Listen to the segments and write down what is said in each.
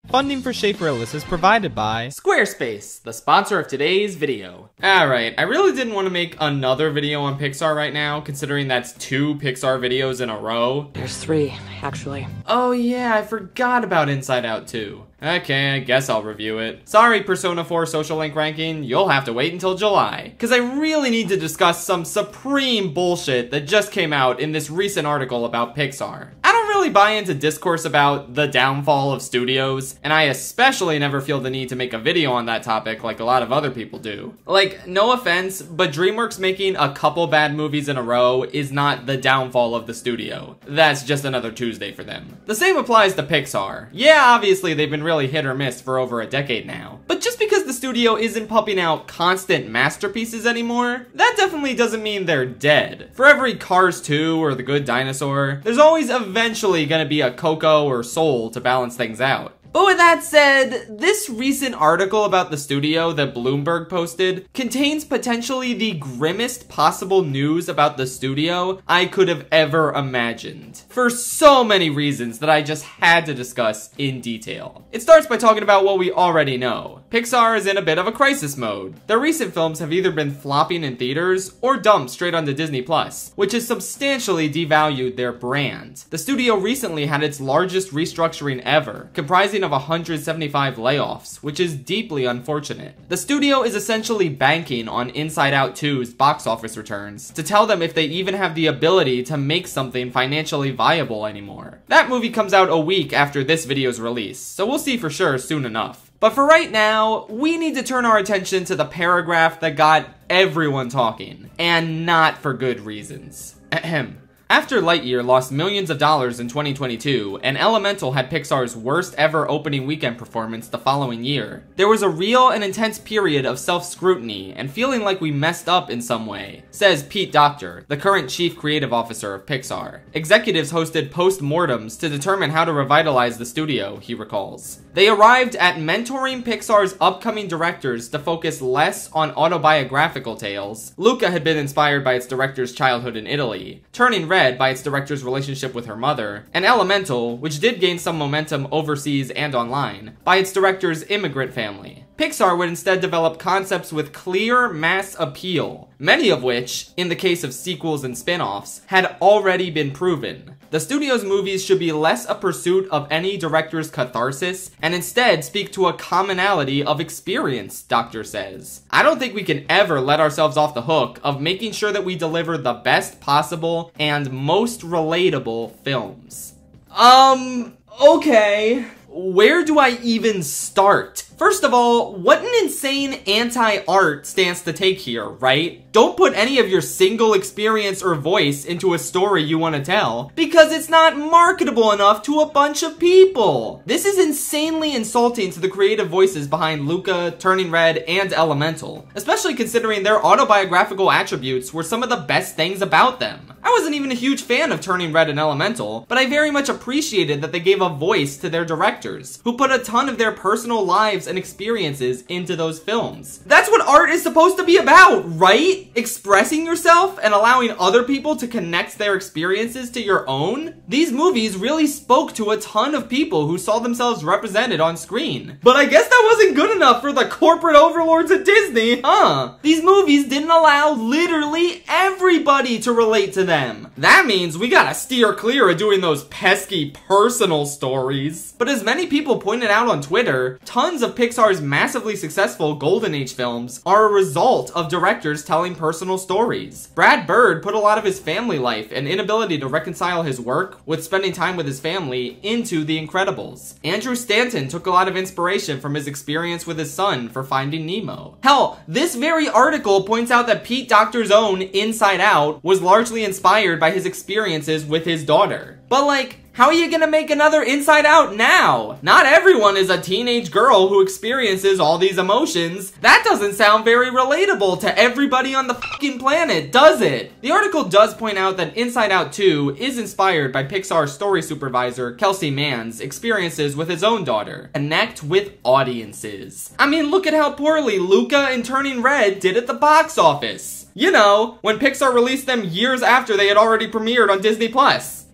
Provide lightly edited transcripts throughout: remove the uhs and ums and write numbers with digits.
Funding for Schaefer-Ellis is provided by Squarespace, the sponsor of today's video. Alright, I really didn't want to make another video on Pixar right now, considering that's 2 Pixar videos in a row. There's 3, actually. Oh yeah, I forgot about Inside Out 2. Okay, I guess I'll review it. Sorry, Persona 4 Social Link ranking, you'll have to wait until July. Cause I really need to discuss some supreme bullshit that just came out in this recent article about Pixar. I don't really buy into discourse about the downfall of studios, and I especially never feel the need to make a video on that topic like a lot of other people do. Like, no offense, but DreamWorks making a couple bad movies in a row is not the downfall of the studio. That's just another Tuesday for them. The same applies to Pixar. Yeah, obviously they've been really hit or miss for over a decade now. But just because the studio isn't pumping out constant masterpieces anymore, that definitely doesn't mean they're dead. For every Cars 2 or The Good Dinosaur, there's always eventually gonna be a Coco or Soul to balance things out. But with that said, this recent article about the studio that Bloomberg posted contains potentially the grimmest possible news about the studio I could have ever imagined. For so many reasons that I just had to discuss in detail. It starts by talking about what we already know. Pixar is in a bit of a crisis mode. Their recent films have either been flopping in theaters or dumped straight onto Disney+, which has substantially devalued their brand. The studio recently had its largest restructuring ever, comprising of 175 layoffs, which is deeply unfortunate. The studio is essentially banking on Inside Out 2's box office returns to tell them if they even have the ability to make something financially viable anymore. That movie comes out a week after this video's release, so we'll see for sure soon enough. But for right now, we need to turn our attention to the paragraph that got everyone talking, and not for good reasons. Ahem. After Lightyear lost millions of dollars in 2022, and Elemental had Pixar's worst ever opening weekend performance the following year, there was a real and intense period of self-scrutiny and feeling like we messed up in some way, says Pete Docter, the current chief creative officer of Pixar. Executives hosted post-mortems to determine how to revitalize the studio, he recalls. They arrived at mentoring Pixar's upcoming directors to focus less on autobiographical tales. Luca had been inspired by its director's childhood in Italy, Turning Red by its director's relationship with her mother, and Elemental, which did gain some momentum overseas and online, by its director's immigrant family. Pixar would instead develop concepts with clear mass appeal, many of which, in the case of sequels and spin-offs, had already been proven. The studio's movies should be less a pursuit of any director's catharsis, and instead speak to a commonality of experience, Doctor says. I don't think we can ever let ourselves off the hook of making sure that we deliver the best possible and most relatable films. Okay. Where do I even start? First of all, what an insane anti-art stance to take here, right? Don't put any of your single experience or voice into a story you want to tell, because it's not marketable enough to a bunch of people. This is insanely insulting to the creative voices behind Luca, Turning Red, and Elemental, especially considering their autobiographical attributes were some of the best things about them. I wasn't even a huge fan of Turning Red and Elemental, but I very much appreciated that they gave a voice to their directors, who put a ton of their personal lives and experiences into those films. That's what art is supposed to be about, right? Expressing yourself and allowing other people to connect their experiences to your own? These movies really spoke to a ton of people who saw themselves represented on screen. But I guess that wasn't good enough for the corporate overlords at Disney, huh? These movies didn't allow literally everybody to relate to them. That means we gotta steer clear of doing those pesky personal stories. But as many people pointed out on Twitter, tons of Pixar's massively successful Golden Age films are a result of directors telling personal stories. Brad Bird put a lot of his family life and inability to reconcile his work with spending time with his family into The Incredibles. Andrew Stanton took a lot of inspiration from his experience with his son for Finding Nemo. Hell, this very article points out that Pete Docter's own Inside Out was largely inspired by his experiences with his daughter. But like, how are you gonna make another Inside Out now? Not everyone is a teenage girl who experiences all these emotions. That doesn't sound very relatable to everybody on the fucking planet, does it? The article does point out that Inside Out 2 is inspired by Pixar story supervisor Kelsey Mann's experiences with his own daughter. Connect with audiences. I mean, look at how poorly Luca and Turning Red did at the box office. You know, when Pixar released them years after they had already premiered on Disney+.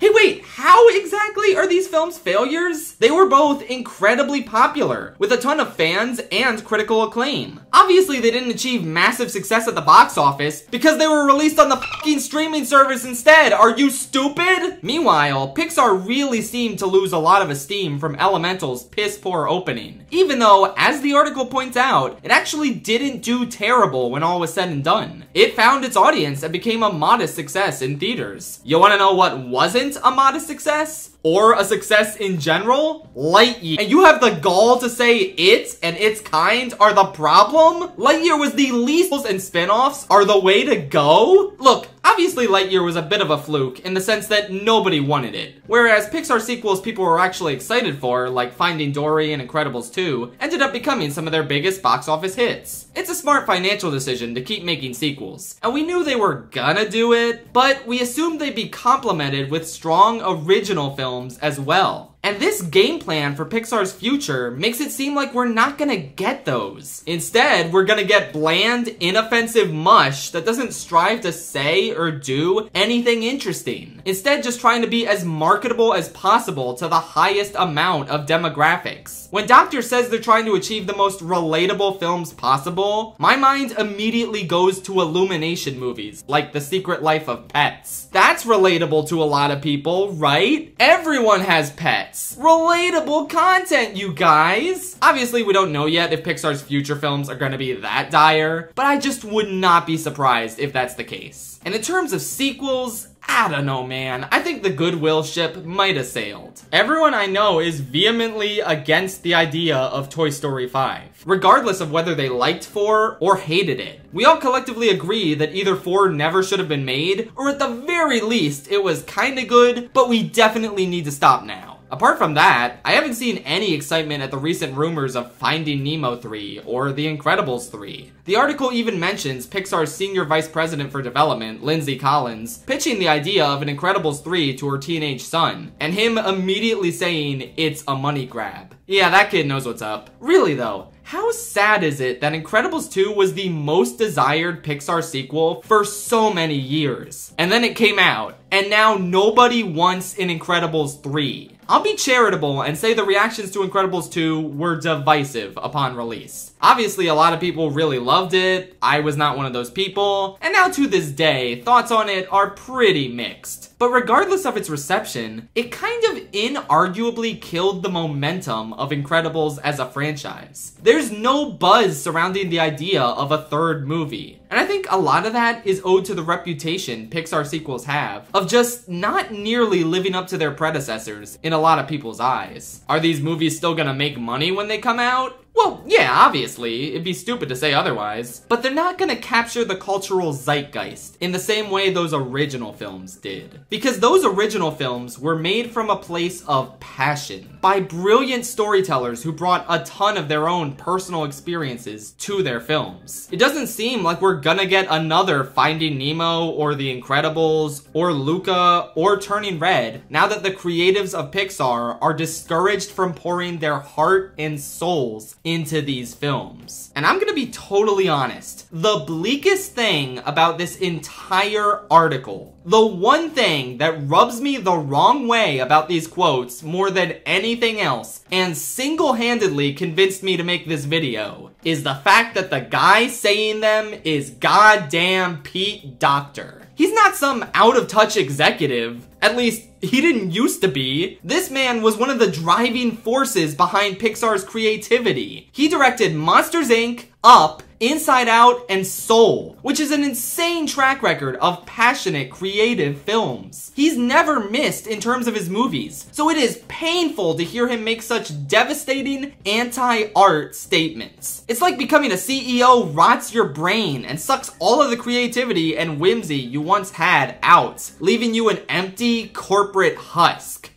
Hey wait, how exactly are these films failures? They were both incredibly popular, with a ton of fans and critical acclaim. Obviously they didn't achieve massive success at the box office because they were released on the fucking streaming service instead. Are you stupid? Meanwhile, Pixar really seemed to lose a lot of esteem from Elemental's piss poor opening. Even though, as the article points out, it actually didn't do terrible when all was said and done. It found its audience and became a modest success in theaters. You wanna know what wasn't a modest success? Or a success in general? Lightyear. And you have the gall to say it and its kind are the problem? Lightyear was the least, and spin-offs are the way to go? Look, obviously Lightyear was a bit of a fluke in the sense that nobody wanted it. Whereas Pixar sequels people were actually excited for, like Finding Dory and Incredibles 2, ended up becoming some of their biggest box office hits. It's a smart financial decision to keep making sequels. And we knew they were gonna do it, but we assumed they'd be complemented with strong original films as well. And this game plan for Pixar's future makes it seem like we're not gonna get those. Instead, we're gonna get bland, inoffensive mush that doesn't strive to say or do anything interesting. Instead, just trying to be as marketable as possible to the highest amount of demographics. When Doctor says they're trying to achieve the most relatable films possible, my mind immediately goes to Illumination movies, like The Secret Life of Pets. That's relatable to a lot of people, right? Everyone has pets. Relatable content, you guys! Obviously, we don't know yet if Pixar's future films are gonna be that dire, but I just would not be surprised if that's the case. And in terms of sequels, I don't know, man. I think the goodwill ship might have sailed. Everyone I know is vehemently against the idea of Toy Story 5, regardless of whether they liked 4 or hated it. We all collectively agree that either 4 never should have been made, or at the very least, it was kinda good, but we definitely need to stop now. Apart from that, I haven't seen any excitement at the recent rumors of Finding Nemo 3 or The Incredibles 3. The article even mentions Pixar's senior vice president for development, Lindsay Collins, pitching the idea of an Incredibles 3 to her teenage son, and him immediately saying it's a money grab. Yeah, that kid knows what's up. Really though, how sad is it that Incredibles 2 was the most desired Pixar sequel for so many years? And then it came out, and now nobody wants an Incredibles 3. I'll be charitable and say the reactions to Incredibles 2 were divisive upon release. Obviously, a lot of people really loved it. I was not one of those people. And now to this day, thoughts on it are pretty mixed. But regardless of its reception, it kind of inarguably killed the momentum of Incredibles as a franchise. There's no buzz surrounding the idea of a third movie. And I think a lot of that is owed to the reputation Pixar sequels have of just not nearly living up to their predecessors in a lot of people's eyes. Are these movies still gonna make money when they come out? Well, yeah, obviously, it'd be stupid to say otherwise, but they're not gonna capture the cultural zeitgeist in the same way those original films did. Because those original films were made from a place of passion, by brilliant storytellers who brought a ton of their own personal experiences to their films. It doesn't seem like we're gonna get another Finding Nemo, or The Incredibles, or Luca, or Turning Red, now that the creatives of Pixar are discouraged from pouring their heart and souls into these films. And I'm gonna be totally honest, the bleakest thing about this entire article, the one thing that rubs me the wrong way about these quotes more than anything else, and single-handedly convinced me to make this video, is the fact that the guy saying them is goddamn Pete Docter. He's not some out-of-touch executive. At least, he didn't used to be. This man was one of the driving forces behind Pixar's creativity. He directed Monsters, Inc., Up, Inside Out, and Soul, which is an insane track record of passionate, creative films. He's never missed in terms of his movies, so it is painful to hear him make such devastating anti-art statements. It's like becoming a CEO rots your brain and sucks all of the creativity and whimsy you once had out, leaving you an empty corporate husk.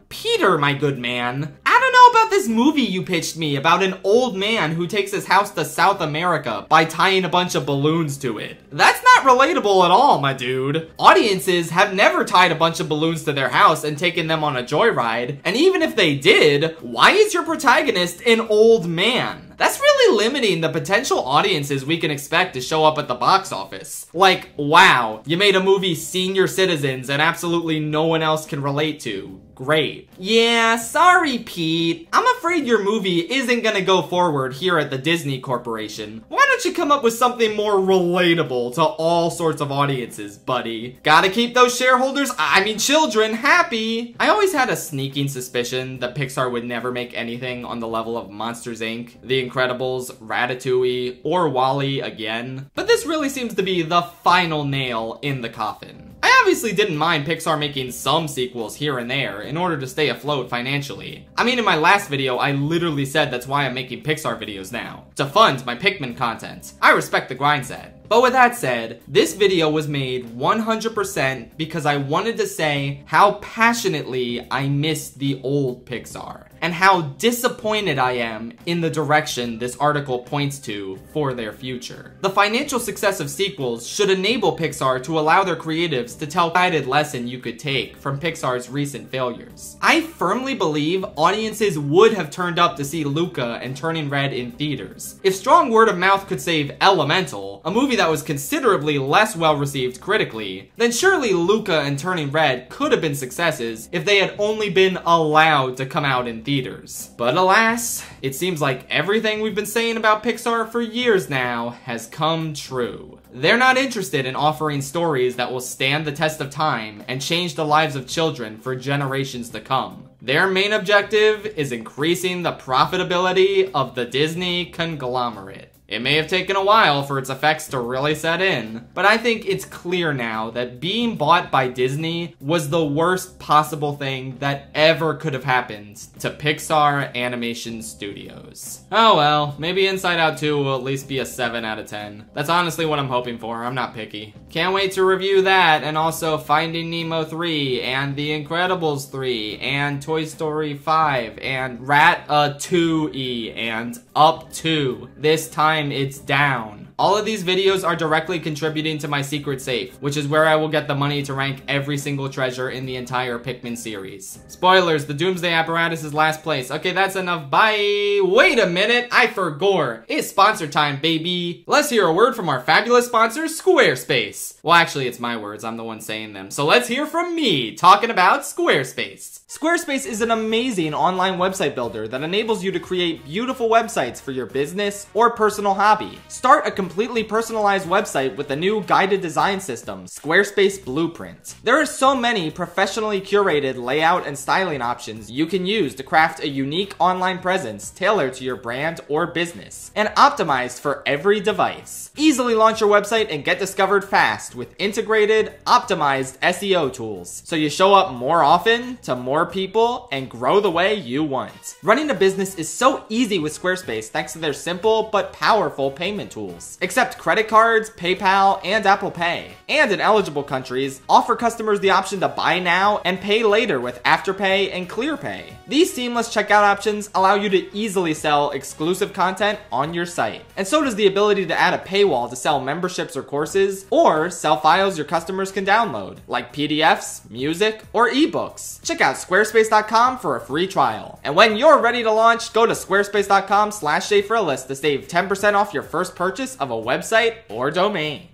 Peter, my good man, I don't know about this movie you pitched me about an old man who takes his house to South America by tying a bunch of balloons to it. That's not relatable at all, my dude. Audiences have never tied a bunch of balloons to their house and taken them on a joyride, and even if they did, why is your protagonist an old man? That's really limiting the potential audiences we can expect to show up at the box office. Like, wow, you made a movie senior citizens and absolutely no one else can relate to. Great. Yeah, sorry, Pete. I'm afraid your movie isn't gonna go forward here at the Disney Corporation. Why don't you come up with something more relatable to all sorts of audiences, buddy? Gotta keep those children happy. I always had a sneaking suspicion that Pixar would never make anything on the level of Monsters, Inc., The Incredibles, Ratatouille, or WALL-E again. But this really seems to be the final nail in the coffin. I obviously didn't mind Pixar making some sequels here and there in order to stay afloat financially. I mean, in my last video, I literally said that's why I'm making Pixar videos now, to fund my Pikmin content. I respect the grind set. But with that said, this video was made 100% because I wanted to say how passionately I miss the old Pixar, and how disappointed I am in the direction this article points to for their future. The financial success of sequels should enable Pixar to allow their creatives to tell a guided lesson you could take from Pixar's recent failures. I firmly believe audiences would have turned up to see Luca and Turning Red in theaters. If strong word of mouth could save Elemental, a movie that was considerably less well received critically, then surely Luca and Turning Red could have been successes if they had only been allowed to come out in theaters. But alas, it seems like everything we've been saying about Pixar for years now has come true. They're not interested in offering stories that will stand the test of time and change the lives of children for generations to come. Their main objective is increasing the profitability of the Disney conglomerate. It may have taken a while for its effects to really set in, but I think it's clear now that being bought by Disney was the worst possible thing that ever could have happened to Pixar Animation Studios. Oh well, maybe Inside Out 2 will at least be a 7 out of 10. That's honestly what I'm hoping for, I'm not picky. Can't wait to review that, and also Finding Nemo 3, and The Incredibles 3, and Toy Story 5, and Ratatouille, and Up 2. This time it's down. All of these videos are directly contributing to my secret safe, which is where I will get the money to rank every single treasure in the entire Pikmin series. Spoilers, the Doomsday Apparatus is last place. Okay, that's enough, bye! Wait a minute, I forgot. It's sponsor time, baby. Let's hear a word from our fabulous sponsor, Squarespace. Well, actually, it's my words, I'm the one saying them. So let's hear from me, talking about Squarespace. Squarespace is an amazing online website builder that enables you to create beautiful websites for your business or personal hobby. Start a completely personalized website with the new guided design system, Squarespace Blueprint. There are so many professionally curated layout and styling options you can use to craft a unique online presence tailored to your brand or business, and optimized for every device. Easily launch your website and get discovered fast with integrated, optimized SEO tools, so you show up more often to more people and grow the way you want. Running a business is so easy with Squarespace thanks to their simple but powerful payment tools. Accept credit cards, PayPal, and Apple Pay. And in eligible countries, offer customers the option to buy now and pay later with Afterpay and ClearPay. These seamless checkout options allow you to easily sell exclusive content on your site. And so does the ability to add a paywall to sell memberships or courses, or sell files your customers can download, like PDFs, music, or ebooks. Check out squarespace.com for a free trial. And when you're ready to launch, go to squarespace.com/ShadeForAList to save 10% off your first purchase of a website or domain.